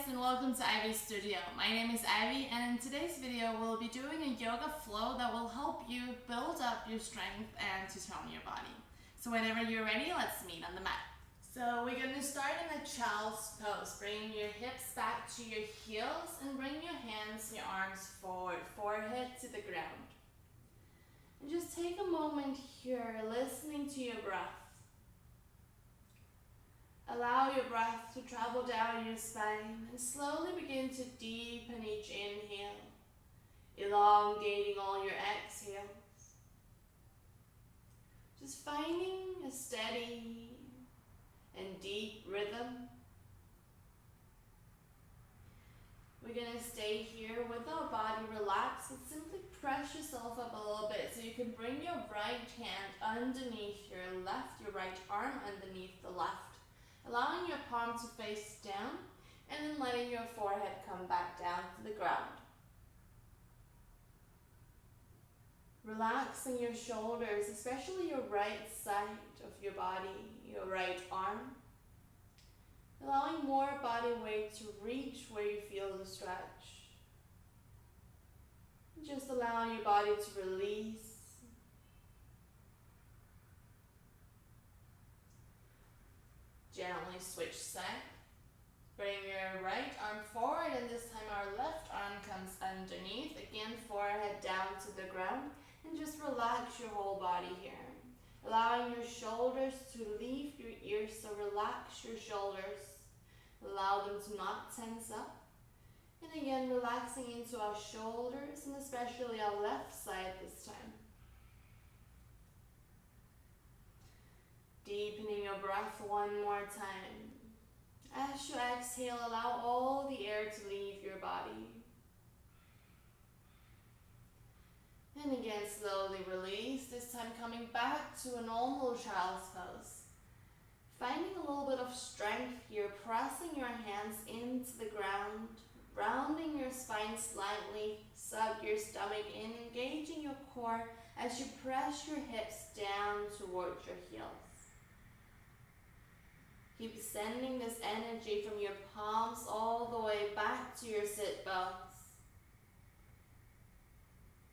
and welcome to Ivy's Studio. My name is Ivy, and in today's video we'll be doing a yoga flow that will help you build up your strength and to tone your body. So whenever you're ready, let's meet on the mat. So we're going to start in a child's pose. Bring your hips back to your heels and bring your hands and your arms forward, forehead to the ground. And just take a moment here listening to your breath. Allow your breath to travel down your spine and slowly begin to deepen each inhale, elongating all your exhales. Just finding a steady and deep rhythm. We're going to stay here with our body relaxed and simply press yourself up a little bit so you can bring your right hand underneath your left, your right arm underneath the left. Allowing your palm to face down and then letting your forehead come back down to the ground. Relaxing your shoulders, especially your right side of your body, your right arm. Allowing more body weight to reach where you feel the stretch. Just allow your body to release. Gently switch side. Bring your right arm forward and this time our left arm comes underneath. Again, forehead down to the ground and just relax your whole body here. Allowing your shoulders to leave your ears, so relax your shoulders. Allow them to not tense up. And again, relaxing into our shoulders and especially our left side this time. Deepening your breath one more time. As you exhale, allow all the air to leave your body. And again, slowly release, this time coming back to a normal child's pose. Finding a little bit of strength here, pressing your hands into the ground, rounding your spine slightly, suck your stomach in, engaging your core as you press your hips down towards your heels. Keep sending this energy from your palms all the way back to your sit bones.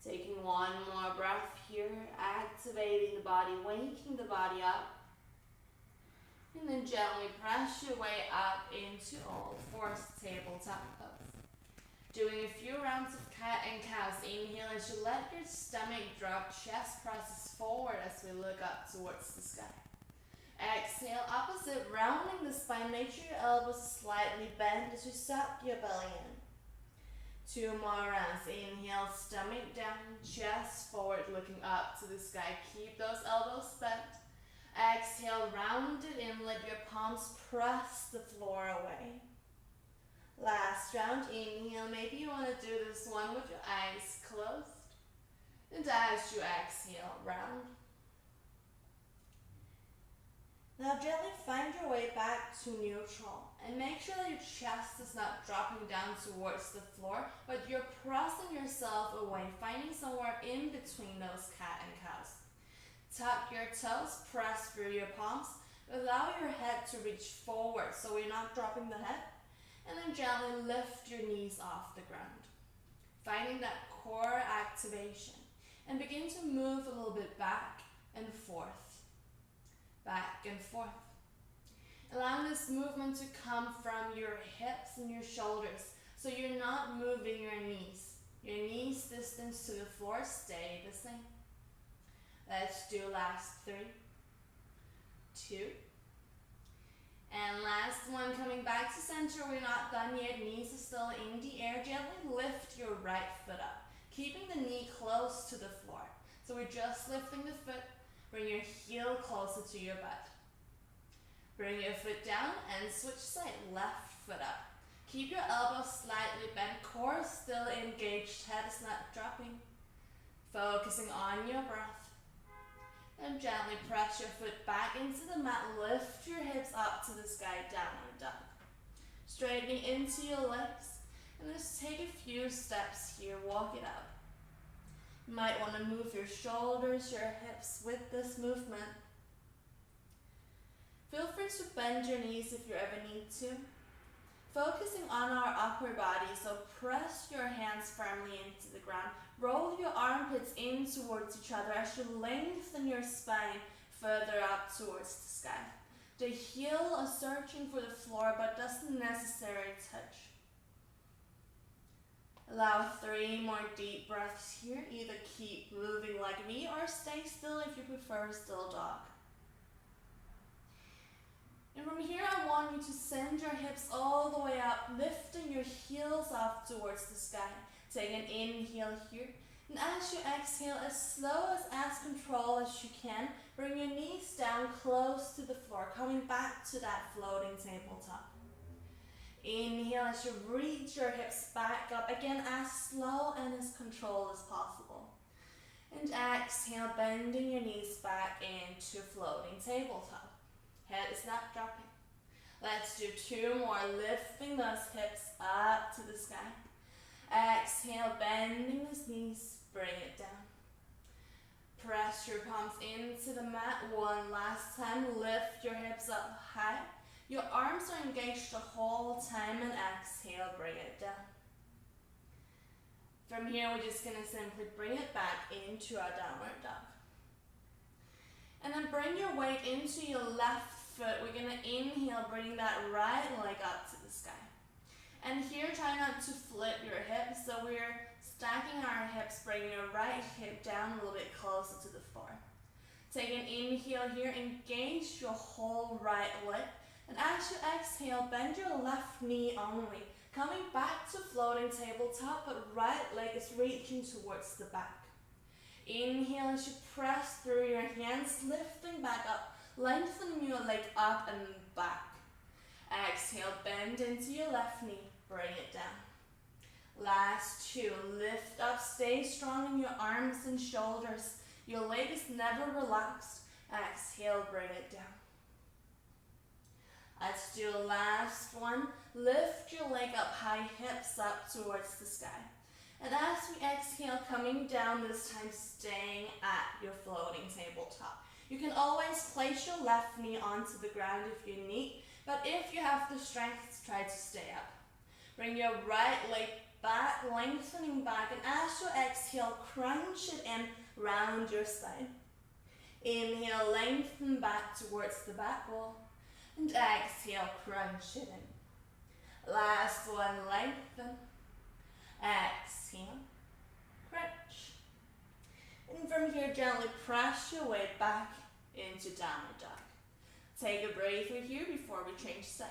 Taking one more breath here, activating the body, waking the body up. And then gently press your way up into all fours, tabletop pose. Doing a few rounds of cat and cows. Inhale as you let your stomach drop, chest presses forward as we look up towards the sky. Exhale, opposite, rounding the spine. Make sure your elbows slightly bend as you suck your belly in. 2 more rounds. Inhale, stomach down, chest forward, looking up to the sky. Keep those elbows bent. Exhale, round it in, let your palms press the floor away. Last round, inhale. Maybe you want to do this one with your eyes closed. And as you exhale, round. Now gently find your way back to neutral and make sure that your chest is not dropping down towards the floor, but you're pressing yourself away, finding somewhere in between those cat and cows. Tuck your toes, press through your palms, allow your head to reach forward so you're not dropping the head, and then gently lift your knees off the ground. Finding that core activation and begin to move a little bit back and forth. Back and forth. Allowing this movement to come from your hips and your shoulders, so you're not moving your knees. Your knees distance to the floor stay the same. Let's do last 3, 2, and last one. Coming back to center, we're not done yet. Knees are still in the air. Gently lift your right foot up, keeping the knee close to the floor. So we're just lifting the foot. Bring your heel closer to your butt. Bring your foot down and switch side, left foot up. Keep your elbows slightly bent, core still engaged, head is not dropping. Focusing on your breath. And gently press your foot back into the mat, lift your hips up to the sky, downward dog. Straightening into your legs, and just take a few steps here, walk it up. You might want to move your shoulders, your hips with this movement. Feel free to bend your knees if you ever need to. Focusing on our upper body, so press your hands firmly into the ground. Roll your armpits in towards each other as you lengthen your spine further up towards the sky. The heel is searching for the floor but doesn't necessarily touch. Allow 3 more deep breaths here. Either keep moving like me or stay still if you prefer still dog. And from here I want you to send your hips all the way up, lifting your heels up towards the sky. Take an inhale here. And as you exhale, as slow as control as you can, bring your knees down close to the floor, coming back to that floating tabletop. Inhale as you reach your hips back up, again as slow and as controlled as possible. And exhale, bending your knees back into floating tabletop. Head is not dropping. Let's do 2 more, lifting those hips up to the sky. Exhale, bending those knees, bring it down. Press your palms into the mat. One last time, lift your hips up high. Your arms are engaged the whole time, and exhale, bring it down. From here, we're just going to simply bring it back into our downward dog. And then bring your weight into your left foot. We're going to inhale, bring that right leg up to the sky. And here, try not to flip your hips. So we're stacking our hips, bringing your right hip down a little bit closer to the floor. Take an inhale here, engage your whole right leg. And as you exhale, bend your left knee only. Coming back to floating tabletop, but right leg is reaching towards the back. Inhale as you press through your hands, lifting back up, lengthening your leg up and back. Exhale, bend into your left knee, bring it down. Last 2, lift up, stay strong in your arms and shoulders. Your leg is never relaxed. Exhale, bring it down. Let's do a last one. Lift your leg up high, hips up towards the sky. And as we exhale, coming down this time, staying at your floating tabletop. You can always place your left knee onto the ground if you need, but if you have the strength, try to stay up. Bring your right leg back, lengthening back, and as you exhale, crunch it in, round your spine. Inhale, lengthen back towards the back wall, and exhale, crunch it in. Last one, lengthen. Exhale, crunch. And from here, gently press your weight back into downward dog. Take a breather here before we change side.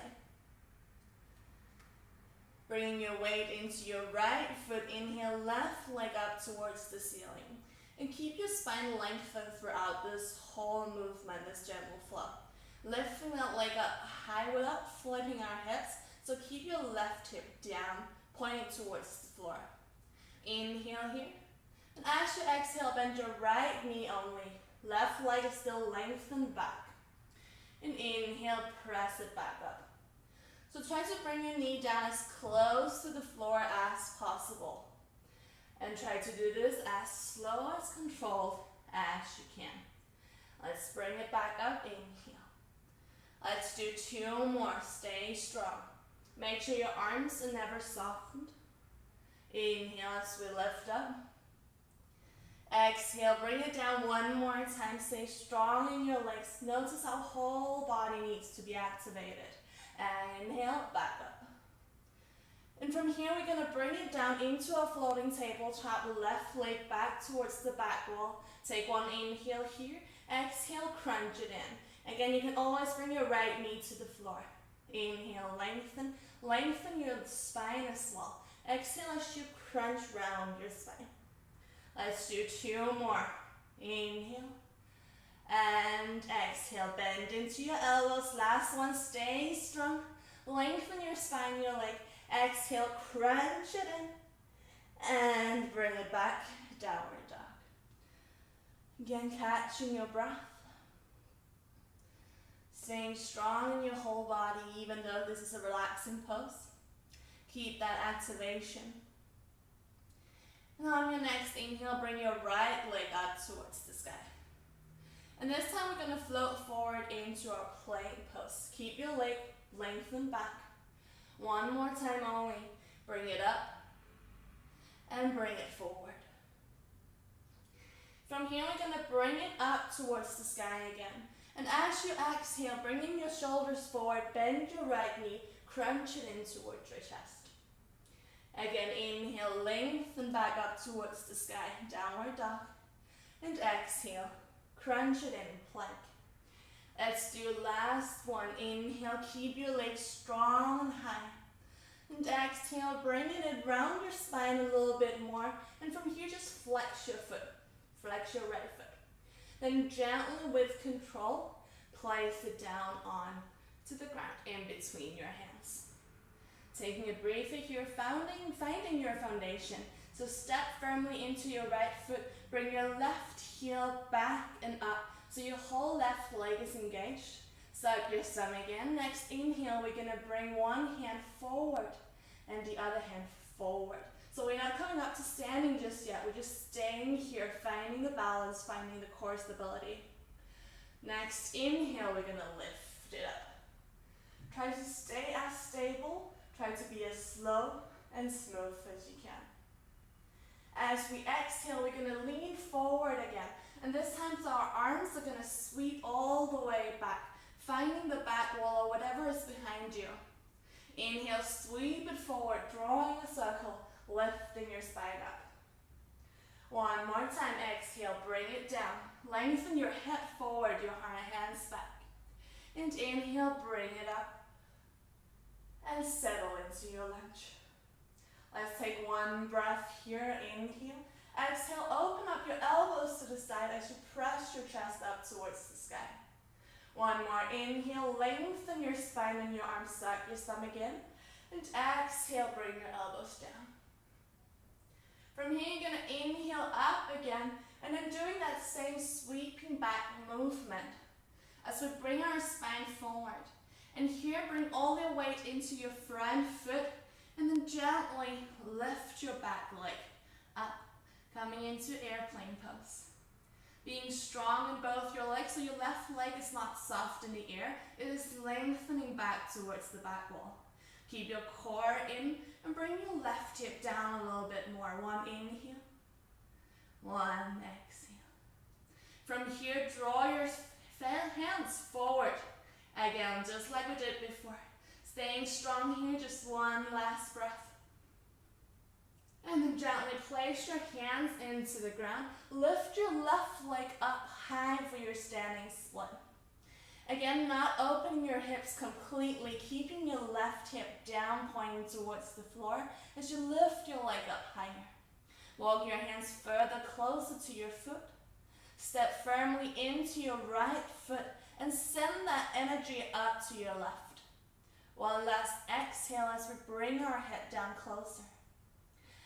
Bringing your weight into your right foot, inhale, left leg up towards the ceiling. And keep your spine lengthened throughout this whole movement, this gentle flow. Lifting that leg up high without flipping our hips, so keep your left hip down, pointing towards the floor. Inhale here. And as you exhale, bend your right knee only. Left leg is still lengthened back. And inhale, press it back up. So try to bring your knee down as close to the floor as possible. And try to do this as slow as controlled as you can. Let's bring it back up, inhale. Let's do 2 more, stay strong. Make sure your arms are never softened. Inhale as we lift up. Exhale, bring it down 1 more time. Stay strong in your legs. Notice how whole body needs to be activated. Inhale, back up. And from here, we're going to bring it down into a floating tabletop. Left leg back towards the back wall. Take 1 inhale here. Exhale, crunch it in. Again, you can always bring your right knee to the floor. Inhale, lengthen. Lengthen your spine as well. Exhale as you crunch round your spine. Let's do 2 more. Inhale. And exhale, bend into your elbows. Last one, stay strong. Lengthen your spine, your leg. Exhale, crunch it in. And bring it back, downward dog. Again, catching your breath. Staying strong in your whole body, even though this is a relaxing pose. Keep that activation. And on your next inhale, bring your right leg up towards the sky. And this time we're going to float forward into our plank pose. Keep your leg lengthened back. One more time only. Bring it up and bring it forward. From here, we're going to bring it up towards the sky again. And as you exhale, bringing your shoulders forward, bend your right knee, crunch it in towards your chest. Again, inhale, lengthen back up towards the sky, downward dog. And exhale, crunch it in, plank. Let's do last one. Inhale, keep your legs strong and high. And exhale, bring it around your spine a little bit more. And from here, just flex your foot. Flex your right foot. Then gently, with control, place it down on to the ground in between your hands. Taking a breather here, finding your foundation. So step firmly into your right foot. Bring your left heel back and up. So your whole left leg is engaged. Suck your stomach in. Next inhale, we're going to bring one hand forward and the other hand forward. So we're not coming up to standing just yet. We're just staying here, finding the balance, finding the core stability. Next inhale, we're going to lift it up. Try to stay as stable. Try to be as slow and smooth as you can. As we exhale, we're going to lean forward again. And this time, so our arms are going to sweep all the way back, finding the back wall or whatever is behind you. Inhale, sweep it forward, drawing a circle, lifting your spine up. One more time, exhale, bring it down. Lengthen your head forward, your hands back. And inhale, bring it up. And settle into your lunge. Let's take one breath here, inhale. Exhale, open up your elbows to the side as you press your chest up towards the sky. One more inhale, lengthen your spine and your arms, suck your stomach in. And exhale, bring your elbows down. From here, you're going to inhale up again, and then doing that same sweeping back movement as we bring our spine forward. And here, bring all your weight into your front foot, and then gently lift your back leg up, coming into airplane pose. Being strong in both your legs, so your left leg is not soft in the air, it is lengthening back towards the back wall. Keep your core in and bring your left hip down a little bit more. One inhale, one exhale. From here, draw your hands forward. Again, just like we did before. Staying strong here, just one last breath. And then gently place your hands into the ground. Lift your left leg up high for your standing split. Again, not opening your hips completely, keeping your left hip down, pointing towards the floor as you lift your leg up higher. Walk your hands further closer to your foot. Step firmly into your right foot and send that energy up to your left. One last exhale as we bring our head down closer.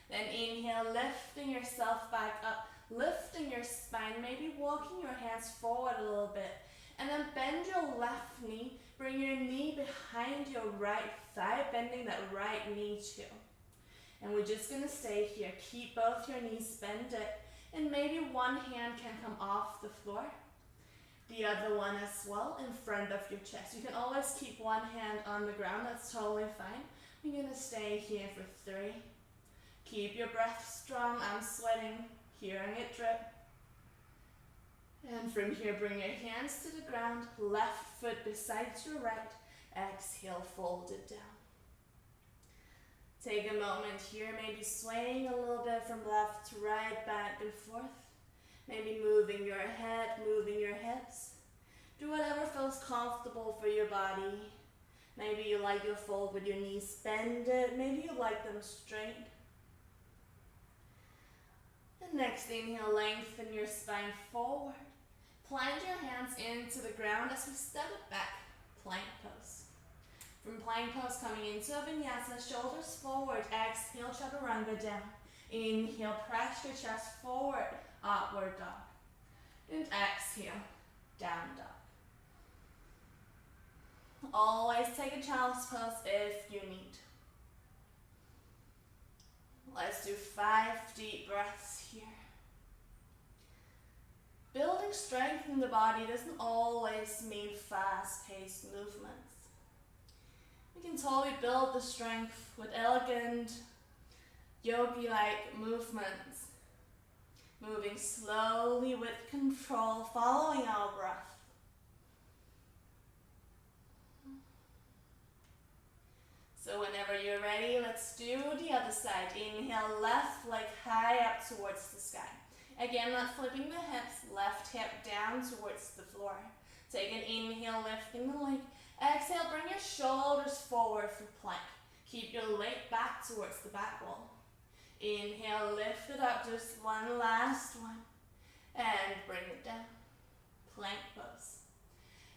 Then inhale, lifting yourself back up, lifting your spine, maybe walking your hands forward a little bit. And then bend your left knee, bring your knee behind your right thigh, bending that right knee too. And we're just going to stay here. Keep both your knees bended, and maybe one hand can come off the floor. The other one as well in front of your chest. You can always keep one hand on the ground, that's totally fine. We're going to stay here for 3. Keep your breath strong. I'm sweating, hearing it drip. And from here, bring your hands to the ground, left foot beside your right. Exhale, fold it down. Take a moment here, maybe swaying a little bit from left to right, back and forth. Maybe moving your head, moving your hips. Do whatever feels comfortable for your body. Maybe you like your fold with your knees bended. Maybe you like them straight. And next inhale, lengthen your spine forward. Plant your hands into the ground as we step it back, plank pose. From plank pose, coming into a vinyasa, shoulders forward, exhale, chaturanga down. Inhale, press your chest forward, upward dog. And exhale, down dog. Always take a child's pose if you need. Let's do 5 deep breaths here. Building strength in the body doesn't always mean fast-paced movements. We can totally build the strength with elegant yogi-like movements. Moving slowly with control, following our breath. So whenever you're ready, let's do the other side. Inhale, left leg high up towards the sky. Again, not flipping the hips, left hip down towards the floor. Take an inhale, lifting the leg. Exhale, bring your shoulders forward for plank. Keep your leg back towards the back wall. Inhale, lift it up, just one last one. And bring it down. Plank pose.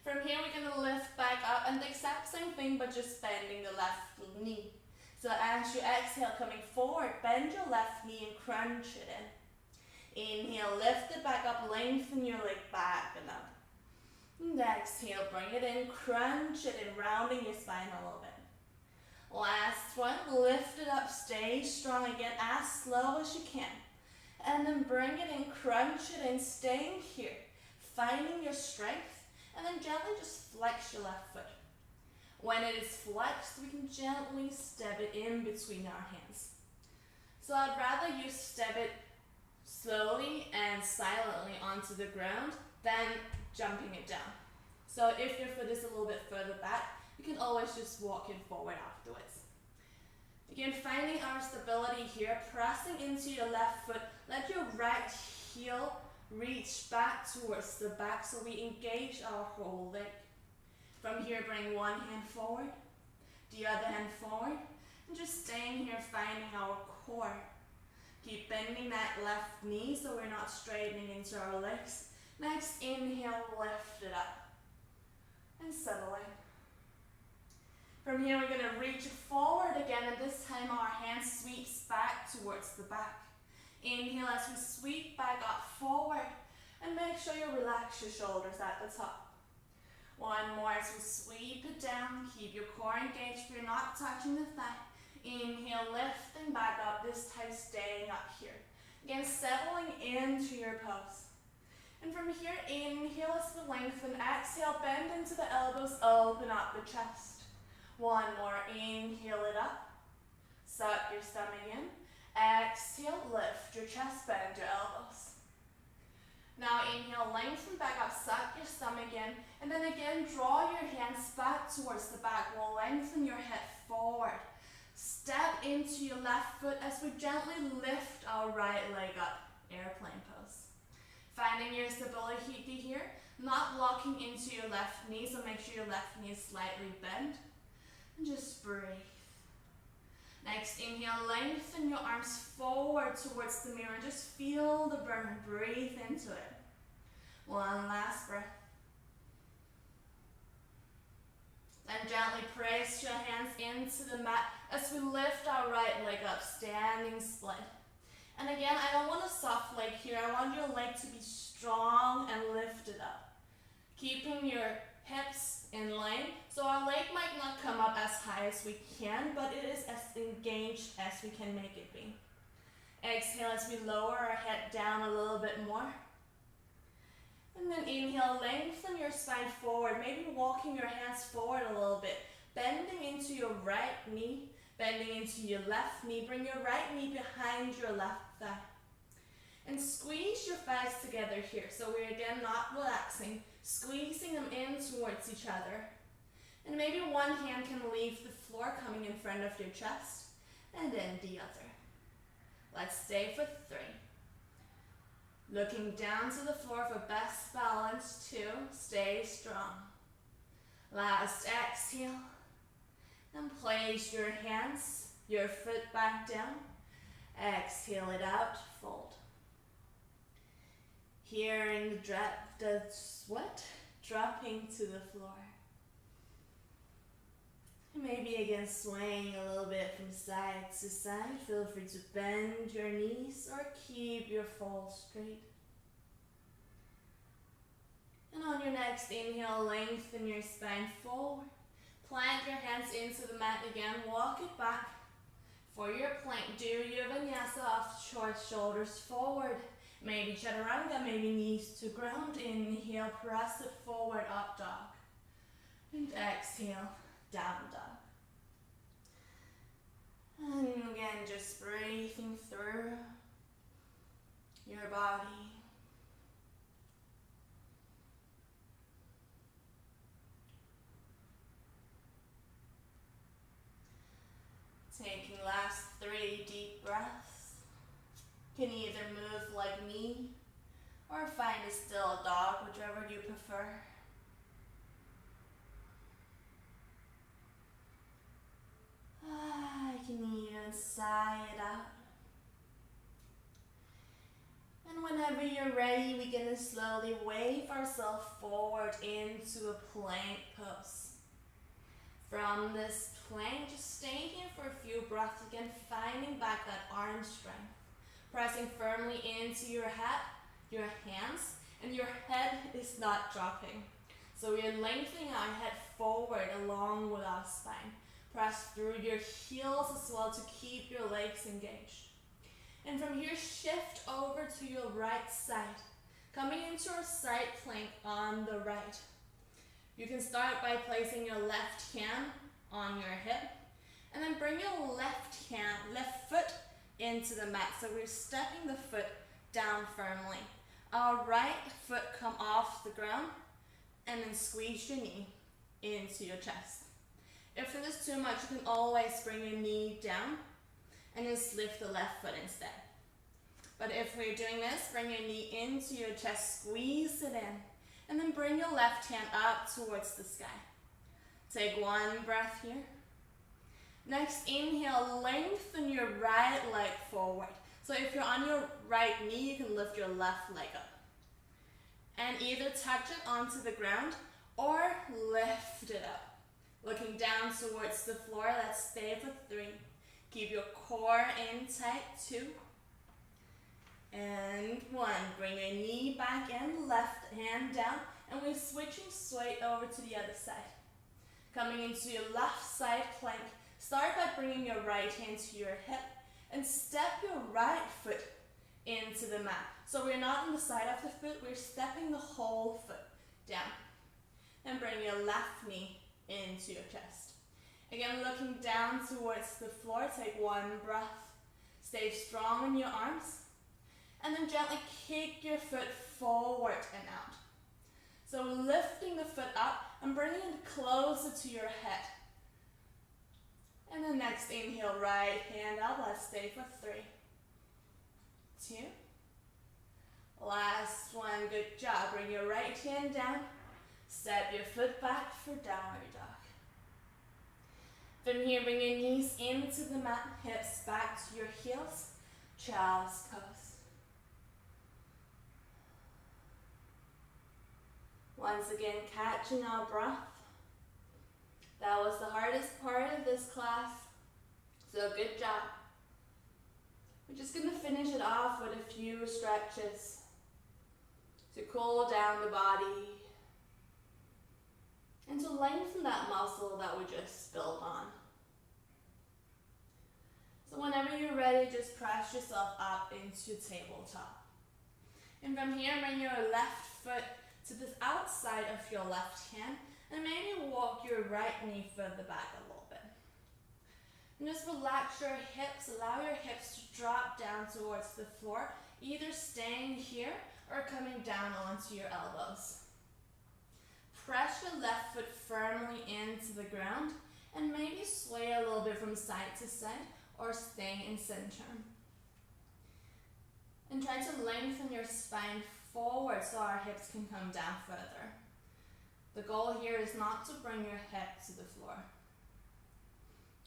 From here, we're going to lift back up and the exact same thing, but just bending the left knee. So as you exhale, coming forward, bend your left knee and crunch it in. Inhale, lift it back up, lengthen your leg back and up. And exhale, bring it in, crunch it in, rounding your spine a little bit. Last one, lift it up, stay strong again, as slow as you can. And then bring it in, crunch it in, staying here, finding your strength, and then gently just flex your left foot. When it is flexed, we can gently step it in between our hands. So I'd rather you step it slowly and silently onto the ground than jumping it down. So if your foot is a little bit further back, you can always just walk it forward afterwards. Again, finding our stability here, pressing into your left foot. Let your right heel reach back towards the back so we engage our whole leg. From here, bring one hand forward, the other hand forward, and just staying here, finding our core. Keep bending that left knee so we're not straightening into our legs. Next, inhale, lift it up, and settle in. From here, we're going to reach forward again, and this time our hand sweeps back towards the back. Inhale as we sweep back up forward, and make sure you relax your shoulders at the top. One more as we sweep it down. Keep your core engaged, we're not touching the thigh. Inhale, lifting back up, this time staying up here. Again, settling into your pose. And from here, inhale as we lengthen, exhale, bend into the elbows, open up the chest. One more, inhale it up, suck your stomach in, exhale, lift your chest, bend your elbows. Now inhale, lengthen back up, suck your stomach in, and then again, draw your hands back towards the back wall, lengthen your head forward. Step into your left foot as we gently lift our right leg up, airplane pose. Finding your stability here, not locking into your left knee, so make sure your left knee is slightly bent. And just breathe. Next, inhale, lengthen your arms forward towards the mirror. Just feel the burn, breathe into it. One last breath. Then gently press your hands into the mat as we lift our right leg up, standing split. And again, I don't want a soft leg here. I want your leg to be strong and lifted up. Keeping your hips in line, so our leg might not come up as high as we can, but it is as engaged as we can make it be. Exhale as we lower our head down a little bit more. And then inhale, lengthen your spine forward, maybe walking your hands forward a little bit, bending into your right knee, bending into your left knee, bring your right knee behind your left thigh. And squeeze your thighs together here, so we're again not relaxing, squeezing them in towards each other. And maybe one hand can leave the floor coming in front of your chest, and then the other. Let's stay for 3. Looking down to the floor for best balance, 2. Stay strong. Last exhale. And place your hands, your foot back down. Exhale it out, fold. Hearing the sweat dropping to the floor. Maybe again swaying a little bit from side to side. Feel free to bend your knees or keep your fall straight. And on your next inhale, lengthen your spine forward. Plant your hands into the mat again. Walk it back for your plank. Do your vinyasa off short shoulders forward. Maybe chaturanga, maybe knees to ground. Inhale, press it forward, up dog. And exhale, down dog. again, just breathing through your body. Taking last 3 deep breaths. You can either move like me or find a still dog, whichever you prefer. You can even sigh it out. And whenever you're ready, we're going to slowly wave ourselves forward into a plank pose. From this plank, just stay here for a few breaths again, finding back that arm strength. Pressing firmly into your head, your hands, and your head is not dropping. So we are lengthening our head forward along with our spine. Press through your heels as well to keep your legs engaged. And from here, shift over to your right side. Coming into our side plank on the right. You can start by placing your left hand on your hip. And then bring your left foot into the mat. So we're stepping the foot down firmly. Our right foot come off the ground. And then squeeze your knee into your chest. If it is too much, you can always bring your knee down and just lift the left foot instead. But if we're doing this, bring your knee into your chest, squeeze it in, and then bring your left hand up towards the sky. Take 1 breath here. Next, inhale, lengthen your right leg forward. So if you're on your right knee, you can lift your left leg up. And either touch it onto the ground or lift it up. Looking down towards the floor, let's stay for 3. Keep your core in tight, 2. And 1. Bring your knee back in, left hand down, and we're switching straight over to the other side. Coming into your left side plank, start by bringing your right hand to your hip and step your right foot into the mat. So we're not on the side of the foot, we're stepping the whole foot down. And bring your left knee into your chest. Again, looking down towards the floor, take 1 breath. Stay strong in your arms. And then gently kick your foot forward and out. So lifting the foot up and bringing it closer to your head. And then next inhale, right hand up. Let's stay for 3, 2. Last one, good job. Bring your right hand down. Step your foot back for downward dog. From here, bring your knees into the mat, hips back to your heels. Child's pose. Once again, catching our breath. That was the hardest part of this class, so good job. We're just going to finish it off with a few stretches to cool down the body and to lengthen that muscle that we just built on. So whenever you're ready, just press yourself up into tabletop. And from here, bring your left foot to the outside of your left hand and maybe walk your right knee further back a little bit. And just relax your hips, allow your hips to drop down towards the floor, either staying here or coming down onto your elbows. Press your left foot firmly into the ground and maybe sway a little bit from side to side or staying in center. And try to lengthen your spine forward so our hips can come down further. The goal here is not to bring your head to the floor,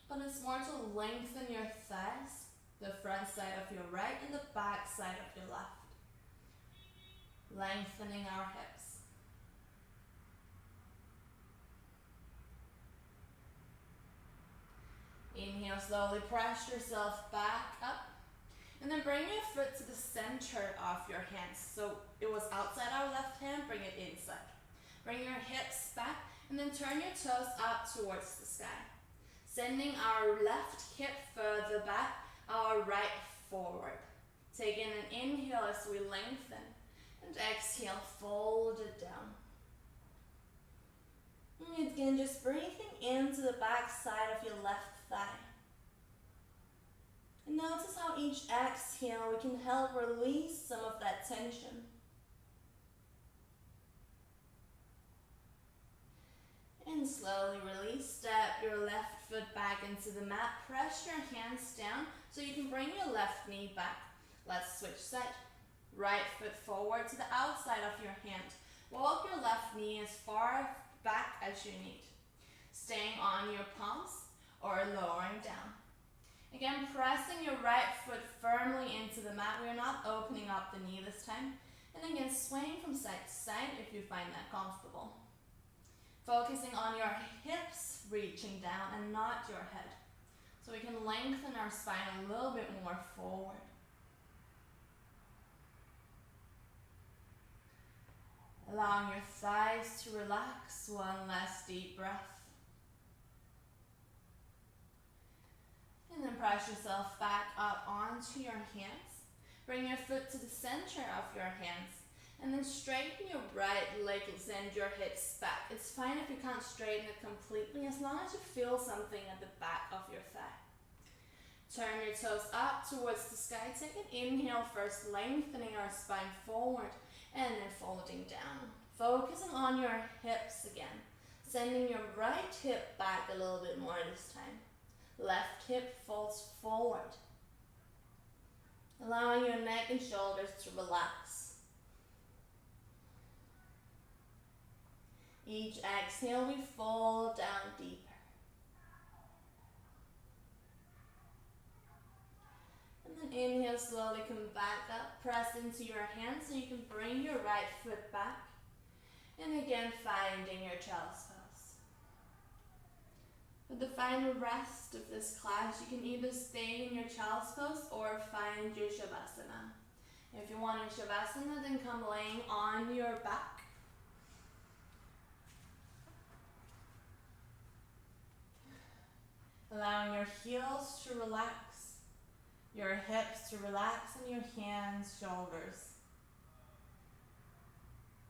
but it's more to lengthen your thighs, the front side of your right and the back side of your left. Lengthening our hips. Inhale, slowly press yourself back up. And then bring your foot to the center of your hands. So it was outside our left hand, bring it inside. Bring your hips back and then turn your toes up towards the sky. Sending our left hip further back, our right forward. Taking an inhale as we lengthen and exhale, fold it down. And again, just breathing into the back side of your left thigh. each exhale, we can help release some of that tension. And slowly release. Step your left foot back into the mat. Press your hands down so you can bring your left knee back. Let's switch side. Right foot forward to the outside of your hand. Walk your left knee as far back as you need. Staying on your palms or lowering down. Again, pressing your right foot firmly into the mat. We are not opening up the knee this time. And again, swaying from side to side if you find that comfortable. Focusing on your hips reaching down and not your head. So we can lengthen our spine a little bit more forward. Allowing your thighs to relax. One last deep breath. And then press yourself back up onto your hands. Bring your foot to the center of your hands. And then straighten your right leg, send your hips back. It's fine if you can't straighten it completely, as long as you feel something at the back of your thigh. Turn your toes up towards the sky. Take an inhale first, lengthening our spine forward, and then folding down. Focusing on your hips again. Sending your right hip back a little bit more this time. Left hip folds forward. Allowing your neck and shoulders to relax. Each exhale, we fold down deeper. And then inhale, slowly come back up. Press into your hands so you can bring your right foot back. And again, finding your child's pose. For the final rest of this class, you can either stay in your child's pose or find your shavasana. If you want your shavasana, then come laying on your back. Allowing your heels to relax, your hips to relax, and your hands, shoulders.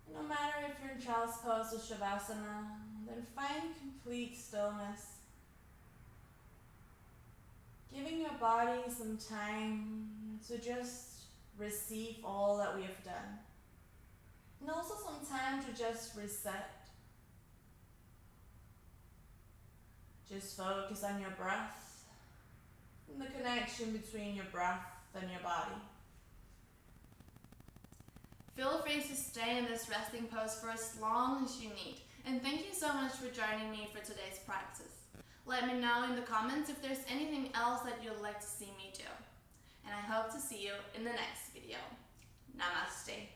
And no matter if you're in child's pose or shavasana, then find complete stillness. Giving your body some time to just receive all that we have done. And also some time to just reset. Just focus on your breath and the connection between your breath and your body. Feel free to stay in this resting pose for as long as you need. And thank you so much for joining me for today's practice. Let me know in the comments if there's anything else that you'd like to see me do. And I hope to see you in the next video. Namaste.